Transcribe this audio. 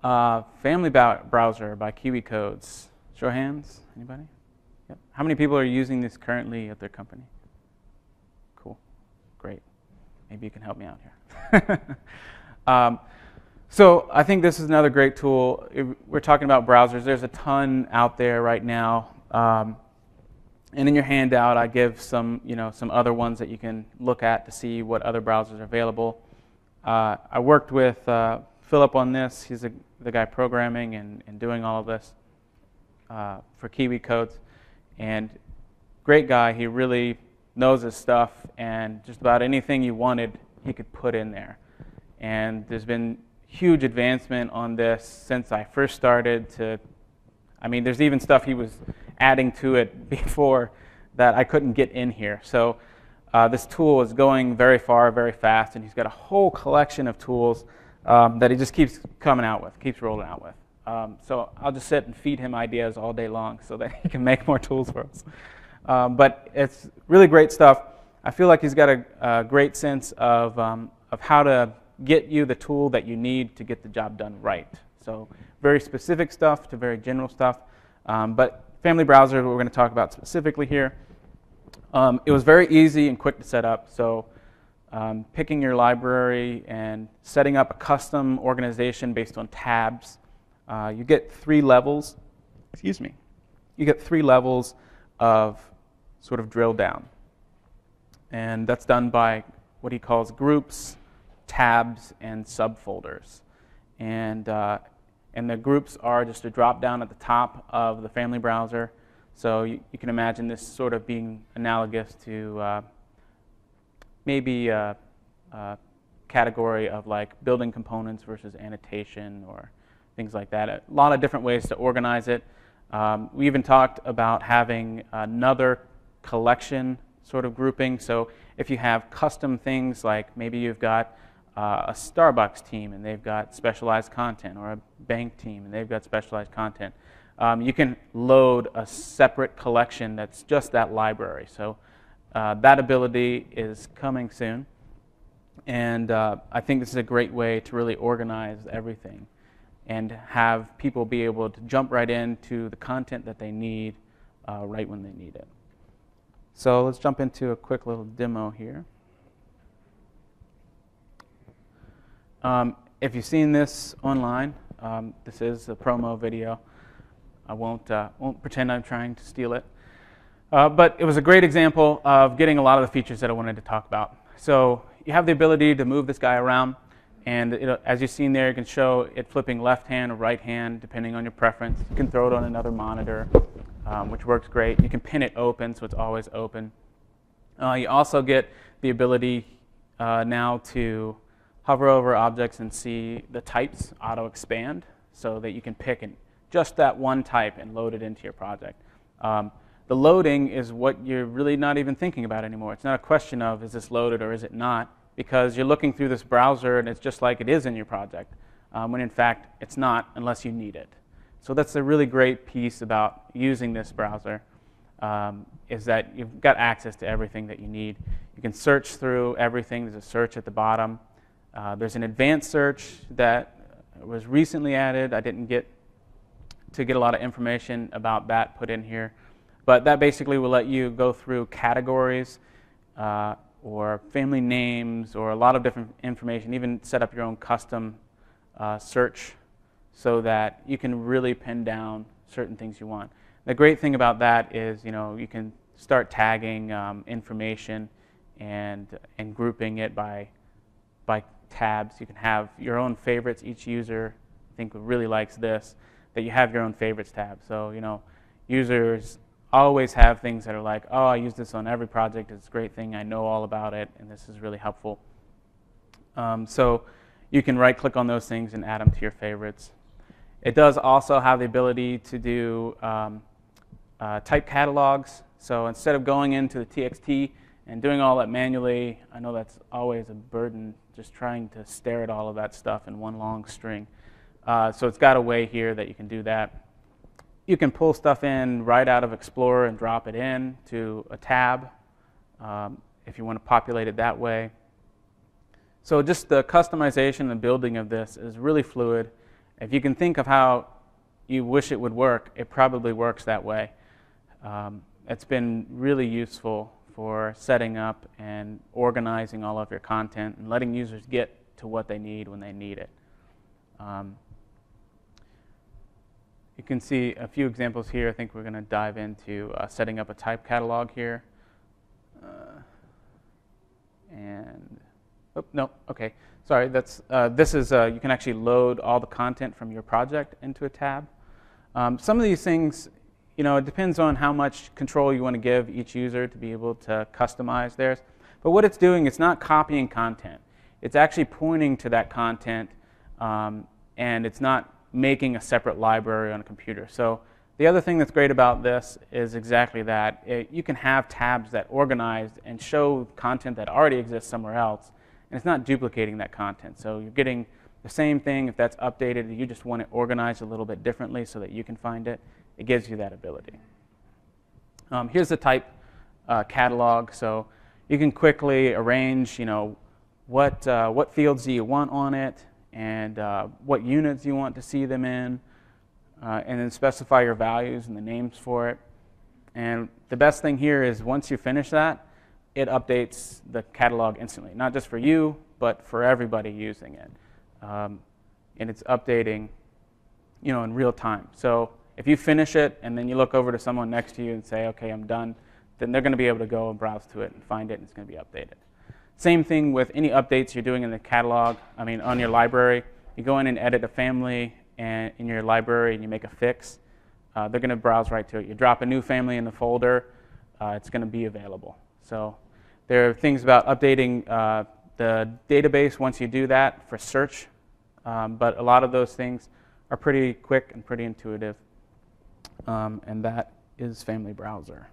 Family Browser by Kiwi Codes. Show of hands, anybody? Yep. How many people are using this currently at their company? Cool, great. Maybe you can help me out here. So I think this is another great tool. We're talking about browsers. There's a ton out there right now. And in your handout, I give some other ones that you can look at to see what other browsers are available. I worked with Philip on this. He's the guy programming and doing all of this for Kiwi Codes. And great guy. He really knows his stuff, and just about anything you wanted, he could put in there. And there's been huge advancement on this since I first started there's even stuff he was adding to it before that I couldn't get in here. So this tool is going very far, very fast, and he's got a whole collection of tools that he just keeps coming out with, keeps rolling out with. So I'll just sit and feed him ideas all day long so that he can make more tools for us. But it's really great stuff. I feel like he's got a great sense of how to get you the tool that you need to get the job done right. So very specific stuff to very general stuff. But Family Browser, we're going to talk about specifically here. It was very easy and quick to set up. So picking your library and setting up a custom organization based on tabs. You get 3 levels. Excuse me. You get 3 levels of sort of drill down. And that's done by what he calls groups, tabs, and subfolders. And the groups are just a drop down at the top of the Family Browser. So you can imagine this sort of being analogous to maybe a category of like building components versus annotation or things like that. A lot of different ways to organize it. We even talked about having another collection sort of grouping. So if you have custom things, like maybe you've got a Starbucks team and they've got specialized content, or a bank team and they've got specialized content, you can load a separate collection that's just that library. So that ability is coming soon. And I think this is a great way to really organize everything and have people be able to jump right into the content that they need right when they need it. So let's jump into a quick little demo here. If you've seen this online, this is a promo video. I won't pretend I'm trying to steal it. But it was a great example of getting a lot of the features that I wanted to talk about. So you have the ability to move this guy around, and as you've seen there, you can show it flipping left hand or right hand, depending on your preference. You can throw it on another monitor, which works great. You can pin it open, so it's always open. You also get the ability now to hover over objects and see the types auto-expand, so that you can pick just that one type and load it into your project. The loading is what you're really not even thinking about anymore. It's not a question of is this loaded or is it not, because you're looking through this browser and it's just like it is in your project, when in fact it's not unless you need it. So that's a really great piece about using this browser, is that you've got access to everything that you need. You can search through everything. There's a search at the bottom. There's an advanced search that was recently added. I didn't get a lot of information about that put in here. But that basically will let you go through categories or family names or a lot of different information, even set up your own custom search so that you can really pin down certain things you want. The great thing about that is, you can start tagging information and grouping it by tabs. You can have your own favorites. Each user, I think, really likes this, that you have your own favorites tab. So, users always have things that are like, oh, I use this on every project. It's a great thing. I know all about it, and this is really helpful. So you can right-click on those things and add them to your favorites. It does also have the ability to do type catalogs. So instead of going into the TXT and doing all that manually, I know that's always a burden, just trying to stare at all of that stuff in one long string. So it's got a way here that you can do that. You can pull stuff in right out of Explorer and drop it in to a tab if you want to populate it that way. So just the customization and building of this is really fluid. If you can think of how you wish it would work, it probably works that way. It's been really useful for setting up and organizing all of your content and letting users get to what they need when they need it. You can see a few examples here. I think we're going to dive into setting up a type catalog here. Okay. Sorry, this is, you can actually load all the content from your project into a tab. Some of these things, it depends on how much control you want to give each user to be able to customize theirs. But what it's doing, it's not copying content. It's actually pointing to that content, and it's not making a separate library on a computer. So the other thing that's great about this is exactly that. You can have tabs that organize and show content that already exists somewhere else, and it's not duplicating that content. So you're getting the same thing. If that's updated, you just want it organized a little bit differently so that you can find it. It gives you that ability. Here's the type catalog. So you can quickly arrange, what fields do you want on it, and what units you want to see them in, and then specify your values and the names for it. And the best thing here is once you finish that, it updates the catalog instantly, not just for you, but for everybody using it. And it's updating, in real time. So if you finish it and then you look over to someone next to you and say, okay, I'm done, then they're going to be able to go and browse to it and find it, and it's going to be updated. Same thing with any updates you're doing in the catalog, on your library. You go in and edit a family and in your library and you make a fix. They're going to browse right to it. You drop a new family in the folder, it's going to be available. So there are things about updating the database once you do that for search, but a lot of those things are pretty quick and pretty intuitive, and that is Family Browser.